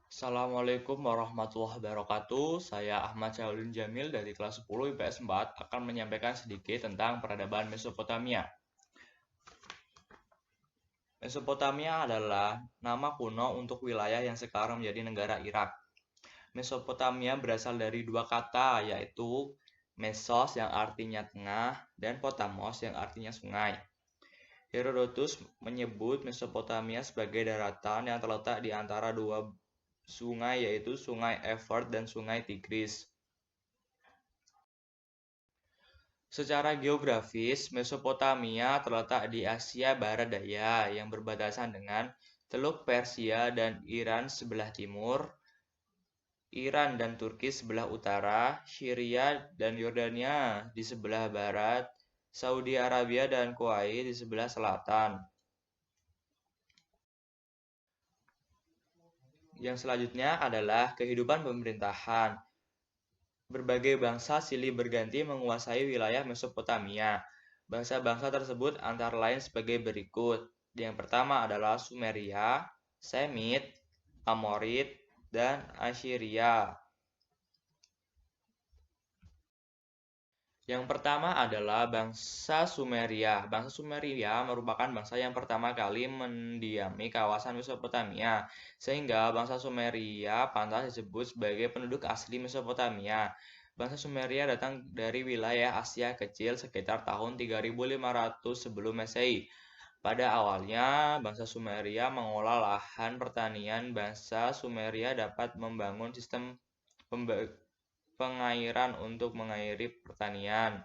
Assalamualaikum warahmatullahi wabarakatuh. Saya Ahmad Syahrudin Jamil dari kelas 10 IPS 4 akan menyampaikan sedikit tentang peradaban Mesopotamia. Mesopotamia adalah nama kuno untuk wilayah yang sekarang menjadi negara Irak. Mesopotamia berasal dari dua kata, yaitu Mesos yang artinya tengah dan Potamos yang artinya sungai. Herodotus menyebut Mesopotamia sebagai daratan yang terletak di antara dua sungai, yaitu Sungai Evert dan Sungai Tigris. Secara geografis, Mesopotamia terletak di Asia Barat Daya yang berbatasan dengan Teluk Persia dan Iran sebelah timur, Iran dan Turki sebelah utara, Syria dan Yordania di sebelah barat, Saudi Arabia dan Kuwait di sebelah selatan. Yang selanjutnya adalah kehidupan pemerintahan. Berbagai bangsa silih berganti menguasai wilayah Mesopotamia. Bangsa-bangsa tersebut antara lain sebagai berikut. Yang pertama adalah Sumeria, Semit, Amorid, dan Assyria. Yang pertama adalah bangsa Sumeria. Bangsa Sumeria merupakan bangsa yang pertama kali mendiami kawasan Mesopotamia, sehingga bangsa Sumeria pantas disebut sebagai penduduk asli Mesopotamia. Bangsa Sumeria datang dari wilayah Asia Kecil sekitar tahun 3500 sebelum Masehi. Pada awalnya, bangsa Sumeria mengolah lahan pertanian. Bangsa Sumeria dapat membangun sistem pengairan untuk mengairi pertanian.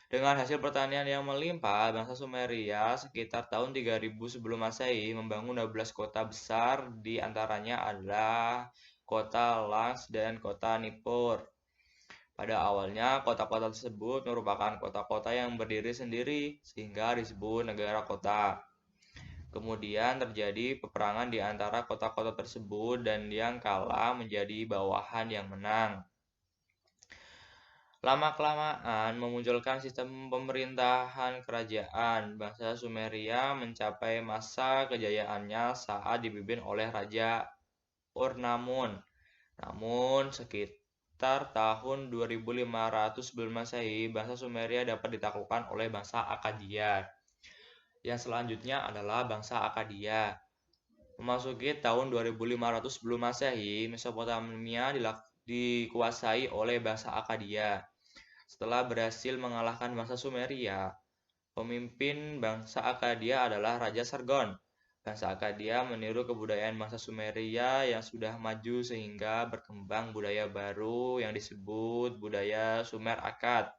Dengan hasil pertanian yang melimpah, bangsa Sumeria sekitar tahun 3000 sebelum Masehi membangun 12 kota besar, di antaranya adalah kota Lans dan kota Nippur. Pada awalnya, kota-kota tersebut merupakan kota-kota yang berdiri sendiri, sehingga disebut negara kota. Kemudian terjadi peperangan di antara kota-kota tersebut dan yang kalah menjadi bawahan yang menang. Lama-kelamaan memunculkan sistem pemerintahan kerajaan. Bangsa Sumeria mencapai masa kejayaannya saat dipimpin oleh Raja Ur-Nammun. Namun, sekitar tahun 2500 sebelum Masehi, bangsa Sumeria dapat ditaklukkan oleh bangsa Akkadia. Yang selanjutnya adalah bangsa Akkadia. Memasuki tahun 2500 sebelum Masehi, Mesopotamia dikuasai oleh bangsa Akkadia. Setelah berhasil mengalahkan bangsa Sumeria, pemimpin bangsa Akkadia adalah Raja Sargon. Bangsa Akkadia meniru kebudayaan bangsa Sumeria yang sudah maju sehingga berkembang budaya baru yang disebut budaya Sumer Akkad.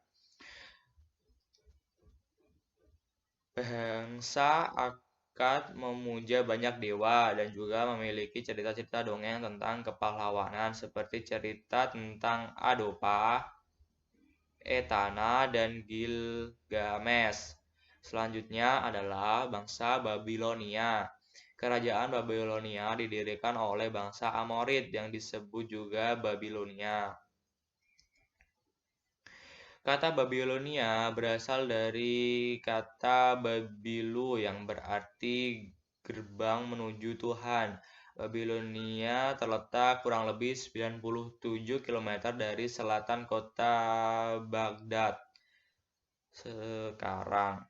Bangsa Akkad memuja banyak dewa dan juga memiliki cerita-cerita dongeng tentang kepahlawanan seperti cerita tentang Adopa, Etana, dan Gilgamesh. Selanjutnya adalah bangsa Babilonia. Kerajaan Babilonia didirikan oleh bangsa Amorid yang disebut juga Babilonia. Kata Babilonia berasal dari kata Babilu yang berarti gerbang menuju Tuhan. Babilonia terletak kurang lebih 97 km dari selatan kota Baghdad sekarang.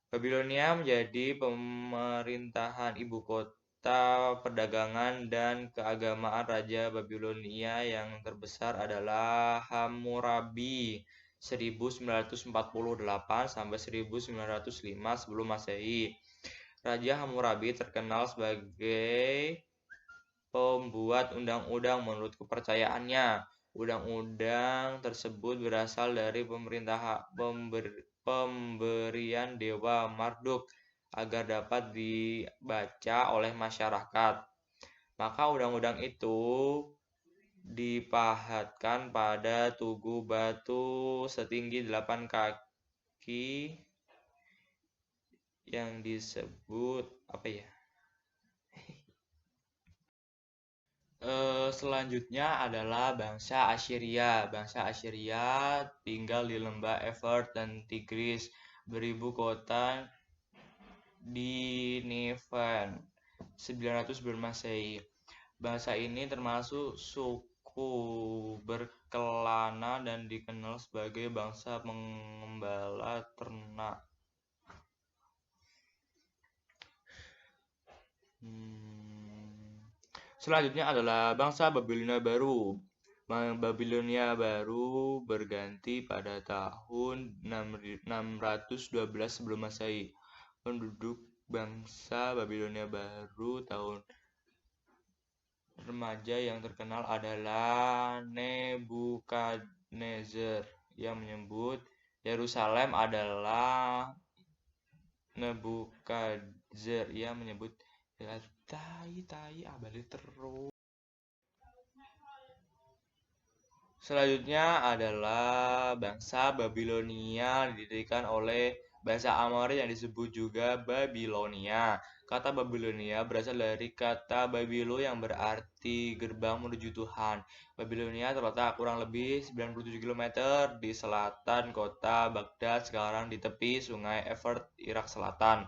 Babilonia menjadi pemerintahan ibu kota perdagangan dan keagamaan. Raja Babilonia yang terbesar adalah Hammurabi 1948 sampai 1905 sebelum Masehi. Raja Hammurabi terkenal sebagai pembuat undang-undang. Menurut kepercayaannya, undang-undang tersebut berasal dari pemberian Dewa Marduk agar dapat dibaca oleh masyarakat. Maka undang-undang itu dipahatkan pada tugu batu setinggi 8 kaki yang disebut apa ya? Selanjutnya adalah bangsa Assyria. Bangsa Assyria tinggal di lembah Evert dan Tigris, beribu kota di Niven 900 sebelum Masehi. Bangsa ini termasuk suku berkelana dan dikenal sebagai bangsa pengembala ternak. Selanjutnya adalah bangsa Babilonia baru. Babilonia baru berganti pada tahun 612 sebelum Masehi. Penduduk bangsa Babilonia baru tahun remaja yang terkenal adalah Nebukadnezar yang menyebut Yerusalem adalah Nebukadnezar yang menyebut balik terus. Selanjutnya adalah bangsa Babilonia didirikan oleh bahasa Amori yang disebut juga Babilonia. Kata Babilonia berasal dari kata Babilo yang berarti gerbang menuju Tuhan. Babilonia terletak kurang lebih 97 km di selatan kota Baghdad, sekarang di tepi sungai Euphrates, Irak Selatan.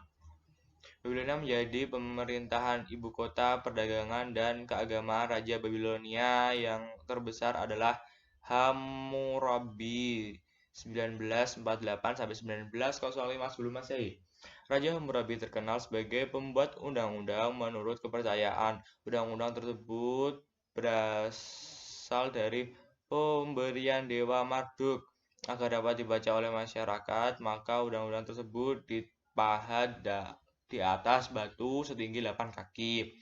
Babilonia menjadi pemerintahan ibu kota perdagangan dan keagamaan. Raja Babilonia yang terbesar adalah Hammurabi 1948 sampai 1905 sebelum Masehi. Raja Hammurabi terkenal sebagai pembuat undang-undang menurut kepercayaan. Undang-undang tersebut berasal dari pemberian Dewa Marduk agar dapat dibaca oleh masyarakat, maka undang-undang tersebut dipahat di atas batu setinggi 8 kaki.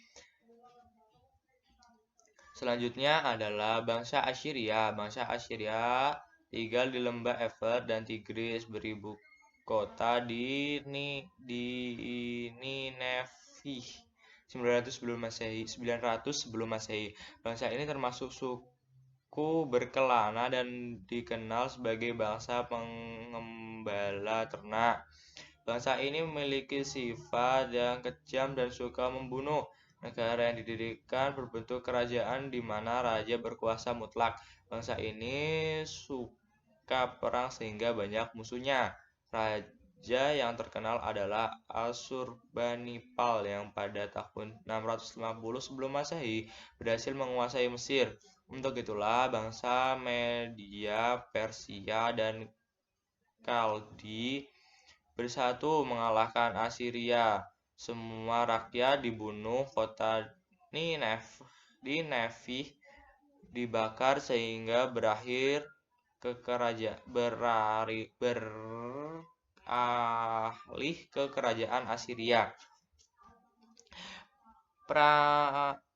Selanjutnya adalah bangsa Assyria. Bangsa Assyria tinggal di lembah Efer dan Tigris, beribu kota di Nineveh 900 sebelum Masehi. Bangsa ini termasuk suku berkelana dan dikenal sebagai bangsa pengembala ternak. Bangsa ini memiliki sifat yang kejam dan suka membunuh. Negara yang didirikan berbentuk kerajaan di mana raja berkuasa mutlak. Bangsa ini suka perang sehingga banyak musuhnya. Raja yang terkenal adalah Asurbanipal yang pada tahun 650 sebelum Masehi berhasil menguasai Mesir. Untuk itulah bangsa Media, Persia, dan Kaldi bersatu mengalahkan Assyria. Semua rakyat dibunuh, kota Nineveh dibakar sehingga beralih ke kerajaan Assyria.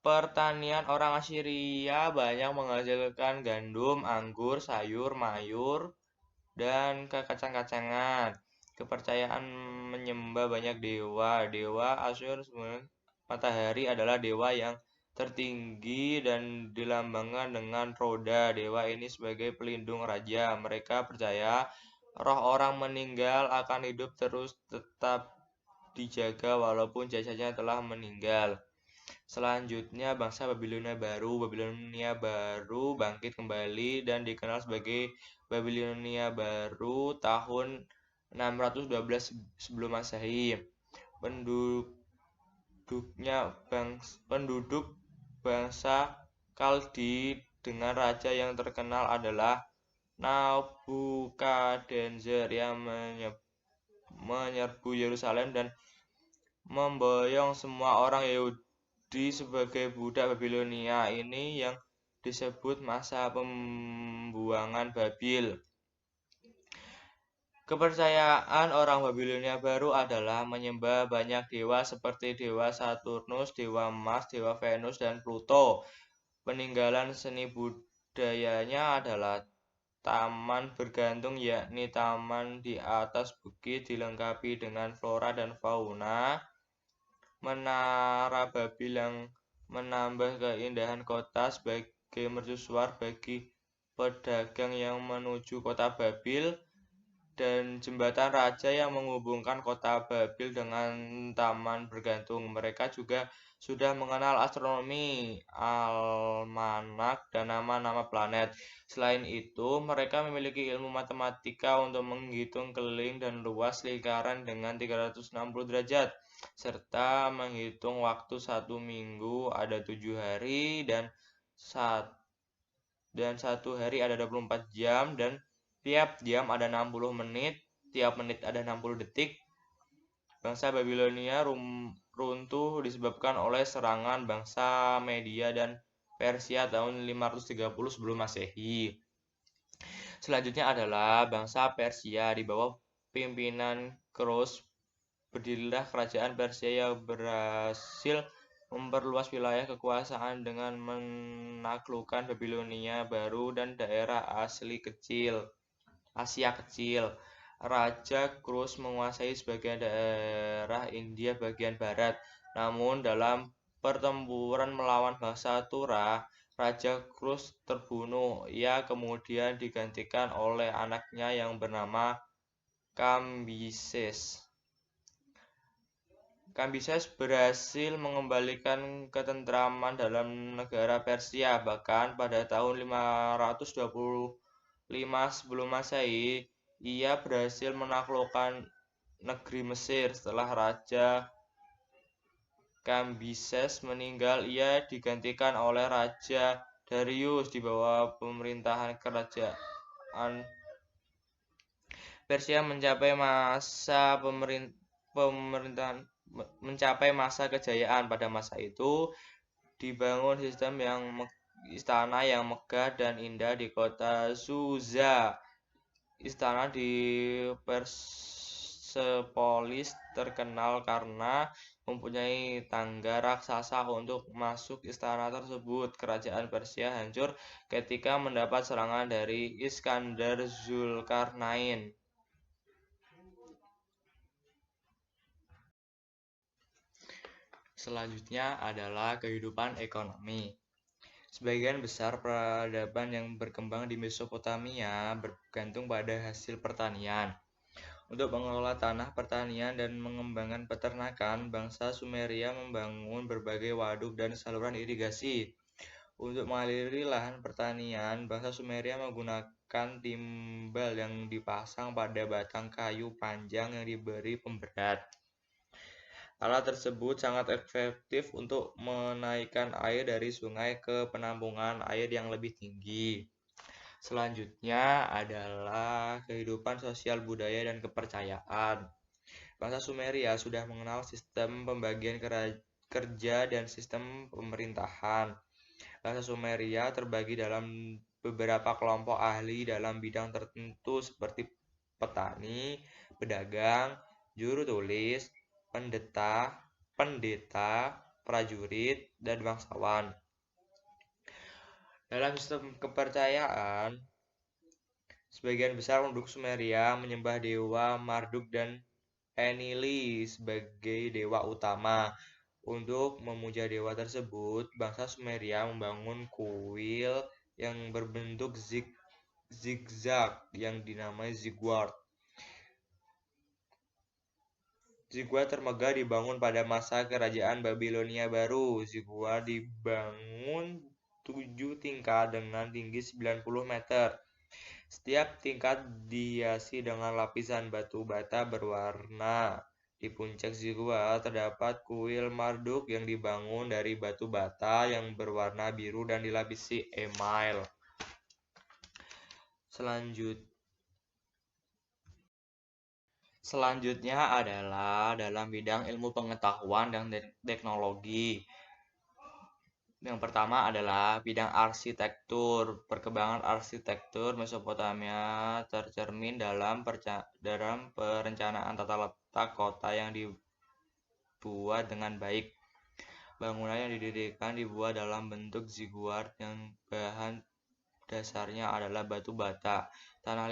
Pertanian orang Assyria banyak menghasilkan gandum, anggur, sayur, mayur, dan kacang-kacangan. Kepercayaan menyembah banyak dewa. Dewa Asyur matahari adalah dewa yang tertinggi dan dilambangkan dengan roda. Dewa ini sebagai pelindung raja. Mereka percaya roh orang meninggal akan hidup terus, tetap dijaga walaupun jasanya telah meninggal. Selanjutnya bangsa Babilonia baru. Babilonia baru bangkit kembali dan dikenal sebagai Babilonia baru tahun 612 sebelum Masehi. Penduduk bangsa Kaldi dengan raja yang terkenal adalah Nabukadnezar yang menyerbu Yerusalem dan memboyong semua orang Yahudi sebagai budak Babilonia. Ini yang disebut masa pembuangan Babil. Kepercayaan orang Babilonia baru adalah menyembah banyak dewa seperti dewa Saturnus, dewa Mars, dewa Venus, dan Pluto. Peninggalan seni budayanya adalah taman bergantung, yakni taman di atas bukit dilengkapi dengan flora dan fauna. Menara Babil yang menambah keindahan kota sebagai mercusuar bagi pedagang yang menuju kota Babil, dan jembatan raja yang menghubungkan kota Babil dengan taman bergantung. Mereka juga sudah mengenal astronomi, almanak, dan nama-nama planet. Selain itu, mereka memiliki ilmu matematika untuk menghitung keliling dan luas lingkaran dengan 360 derajat. serta menghitung waktu 1 minggu ada 7 hari dan 1 hari ada 24 jam dan tiap jam ada 60 menit, tiap menit ada 60 detik. Bangsa Babilonia runtuh disebabkan oleh serangan bangsa Media dan Persia tahun 530 sebelum Masehi. Selanjutnya adalah bangsa Persia di bawah pimpinan Khosrow. Berdirilah kerajaan Persia yang berhasil memperluas wilayah kekuasaan dengan menaklukkan Babilonia Baru dan daerah Asia Kecil. Raja Khosrow menguasai sebagian daerah India bagian barat. Namun dalam pertempuran melawan bangsa Tura, Raja Khosrow terbunuh. Ia kemudian digantikan oleh anaknya yang bernama Kambises. Kambises berhasil mengembalikan ketentraman dalam negara Persia. Bahkan pada tahun 525 sebelum Masehi, ia berhasil menaklukkan negeri Mesir. Setelah Raja Kambises meninggal, ia digantikan oleh Raja Darius di bawah pemerintahan kerajaan Persia mencapai masa kejayaan. Pada masa itu dibangun istana yang megah dan indah di kota Susa. Istana di Persepolis terkenal karena mempunyai tangga raksasa untuk masuk istana tersebut. Kerajaan Persia hancur ketika mendapat serangan dari Iskandar Zulkarnain. Selanjutnya adalah kehidupan ekonomi. Sebagian besar peradaban yang berkembang di Mesopotamia bergantung pada hasil pertanian. Untuk mengelola tanah pertanian dan mengembangkan peternakan, bangsa Sumeria membangun berbagai waduk dan saluran irigasi. Untuk mengaliri lahan pertanian, bangsa Sumeria menggunakan timbal yang dipasang pada batang kayu panjang yang diberi pemberat. Alat tersebut sangat efektif untuk menaikkan air dari sungai ke penampungan air yang lebih tinggi. Selanjutnya adalah kehidupan sosial budaya dan kepercayaan. Bangsa Sumeria sudah mengenal sistem pembagian kerja dan sistem pemerintahan. Bangsa Sumeria terbagi dalam beberapa kelompok ahli dalam bidang tertentu seperti petani, pedagang, juru tulis, pendeta, prajurit, dan bangsawan. Dalam sistem kepercayaan, sebagian besar penduduk Sumeria menyembah dewa Marduk dan Enlil sebagai dewa utama. Untuk memuja dewa tersebut, bangsa Sumeria membangun kuil yang berbentuk zigzag yang dinamai ziggurat. Ziggurat termegah dibangun pada masa kerajaan Babilonia Baru. Ziggurat dibangun 7 tingkat dengan tinggi 90 meter. Setiap tingkat dihiasi dengan lapisan batu bata berwarna. Di puncak ziggurat terdapat kuil Marduk yang dibangun dari batu bata yang berwarna biru dan dilapisi email. Selanjutnya adalah dalam bidang ilmu pengetahuan dan teknologi. Yang pertama adalah bidang arsitektur. Perkembangan arsitektur Mesopotamia tercermin dalam perencanaan tata letak kota yang dibuat dengan baik. Bangunan yang didirikan dibuat dalam bentuk ziggurat yang bahan dasarnya adalah batu bata. Tanah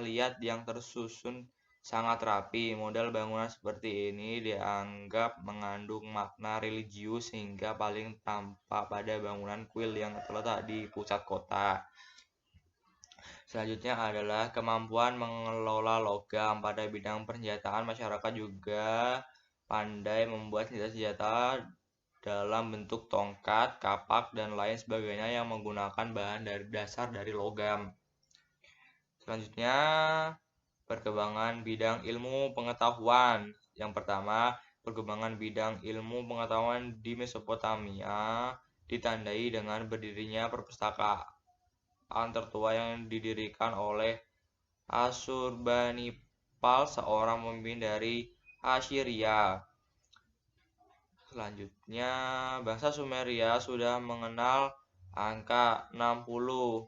liat yang tersusun sangat rapi. Model bangunan seperti ini dianggap mengandung makna religius sehingga paling tampak pada bangunan kuil yang terletak di pusat kota. Selanjutnya adalah kemampuan mengelola logam. Pada bidang persenjataan, masyarakat juga pandai membuat senjata-senjata dalam bentuk tongkat, kapak, dan lain sebagainya yang menggunakan bahan dasar dari logam. Selanjutnya Perkembangan bidang ilmu pengetahuan. Yang pertama, perkembangan bidang ilmu pengetahuan di Mesopotamia ditandai dengan berdirinya perpustakaan tertua yang didirikan oleh Asurbanipal, seorang pemimpin dari Assyria. Selanjutnya, bangsa Sumeria sudah mengenal angka 60.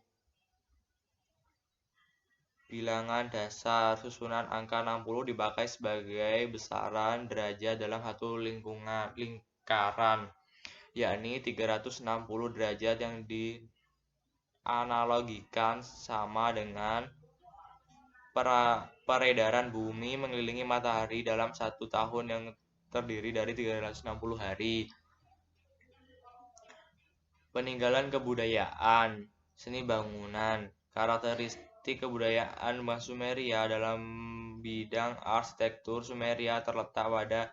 Bilangan dasar susunan angka 60 dipakai sebagai besaran derajat dalam satu lingkaran, yakni 360 derajat yang dianalogikan sama dengan peredaran bumi mengelilingi matahari dalam satu tahun yang terdiri dari 360 hari. Peninggalan kebudayaan, seni bangunan. Karakteristik kebudayaan bangsa Sumeria dalam bidang arsitektur Sumeria terletak pada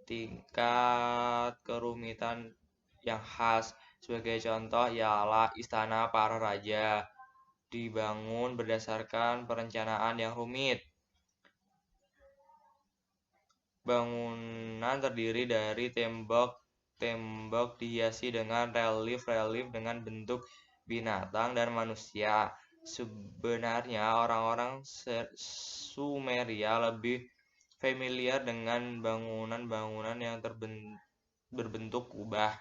tingkat kerumitan yang khas. Sebagai contoh ialah istana para raja, dibangun berdasarkan perencanaan yang rumit. Bangunan terdiri dari tembok dihiasi dengan relief dengan bentuk binatang dan manusia. Sebenarnya orang-orang Sumeria lebih familiar dengan bangunan-bangunan yang berbentuk kubah.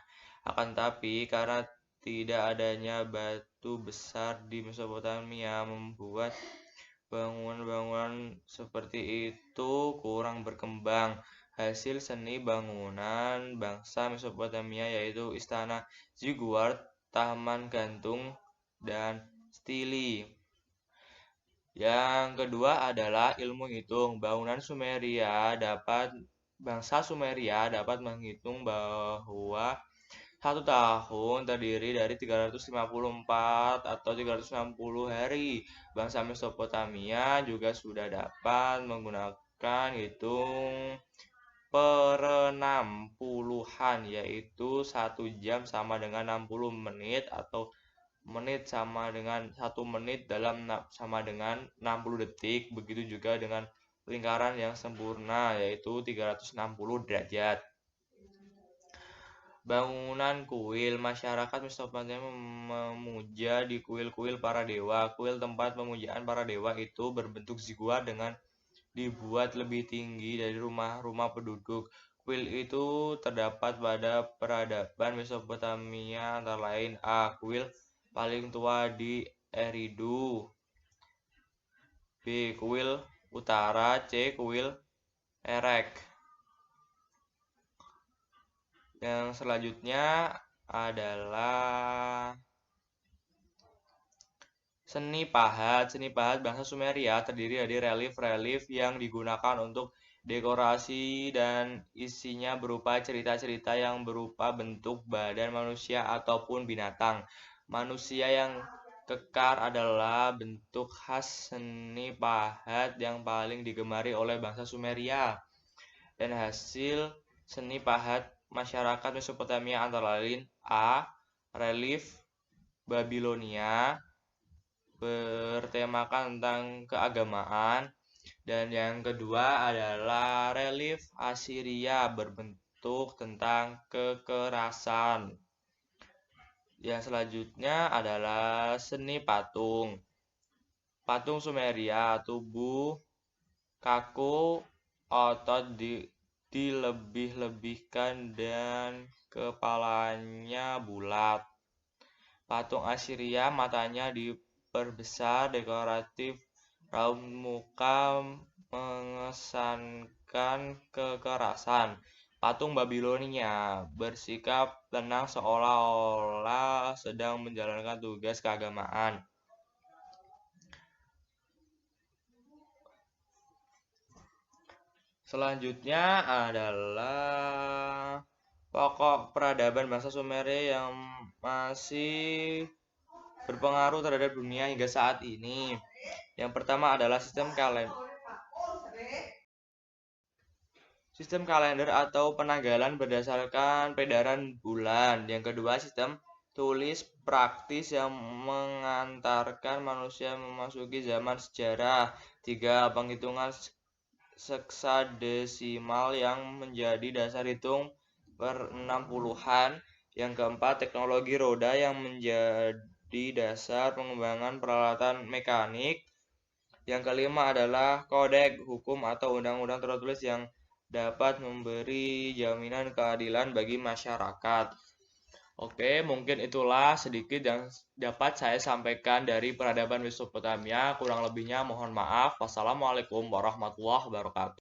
Akan tetapi karena tidak adanya batu besar di Mesopotamia membuat bangunan-bangunan seperti itu kurang berkembang. Hasil seni bangunan bangsa Mesopotamia yaitu istana ziggurat, taman gantung, dan stele. Yang kedua adalah ilmu hitung. Bangsa Sumeria dapat menghitung bahwa satu tahun terdiri dari 354 atau 360 hari. Bangsa Mesopotamia juga sudah dapat menggunakan hitung per-60-an, yaitu 1 jam sama dengan 60 menit atau menit sama dengan 1 menit sama dengan 60 detik. Begitu juga dengan lingkaran yang sempurna yaitu 360 derajat. Bangunan kuil. Masyarakat Mesopotamia memuja di kuil-kuil para dewa. Kuil tempat pemujaan para dewa itu berbentuk ziggurat dengan dibuat lebih tinggi dari rumah-rumah penduduk. Kuil itu terdapat pada peradaban Mesopotamia antara lain: A. Kuil paling tua di Eridu, B. Kuil utara, C. Kuil Erek. Yang selanjutnya adalah seni pahat. Seni pahat bangsa Sumeria terdiri dari relief-relief yang digunakan untuk dekorasi dan isinya berupa cerita-cerita yang berupa bentuk badan manusia ataupun binatang. Manusia yang kekar adalah bentuk khas seni pahat yang paling digemari oleh bangsa Sumeria. Dan hasil seni pahat masyarakat Mesopotamia antara lain: A. Relief Babilonia bertemakan tentang keagamaan, dan yang kedua adalah relief Assyria berbentuk tentang kekerasan. Yang selanjutnya adalah seni patung. Patung Sumeria, tubuh kaku, otot dilebih-lebihkan dan kepalanya bulat. Patung Assyria, matanya diperbesar, dekoratif, raut muka mengesankan kekerasan. Patung Babilonia bersikap tenang seolah-olah sedang menjalankan tugas keagamaan. Selanjutnya adalah pokok peradaban bangsa Sumeria yang masih berpengaruh terhadap dunia hingga saat ini. Yang pertama adalah sistem kalender atau penanggalan berdasarkan peredaran bulan. Yang kedua, sistem tulis praktis yang mengantarkan manusia memasuki zaman sejarah. 3. Penghitungan heksadesimal yang menjadi dasar hitung per 60-an. Yang keempat, teknologi roda yang menjadi dasar pengembangan peralatan mekanik. Yang kelima adalah kodeks hukum atau undang-undang tertulis yang dapat memberi jaminan keadilan bagi masyarakat. Oke, mungkin itulah sedikit yang dapat saya sampaikan dari peradaban Mesopotamia. Kurang lebihnya mohon maaf. Wassalamualaikum warahmatullahi wabarakatuh.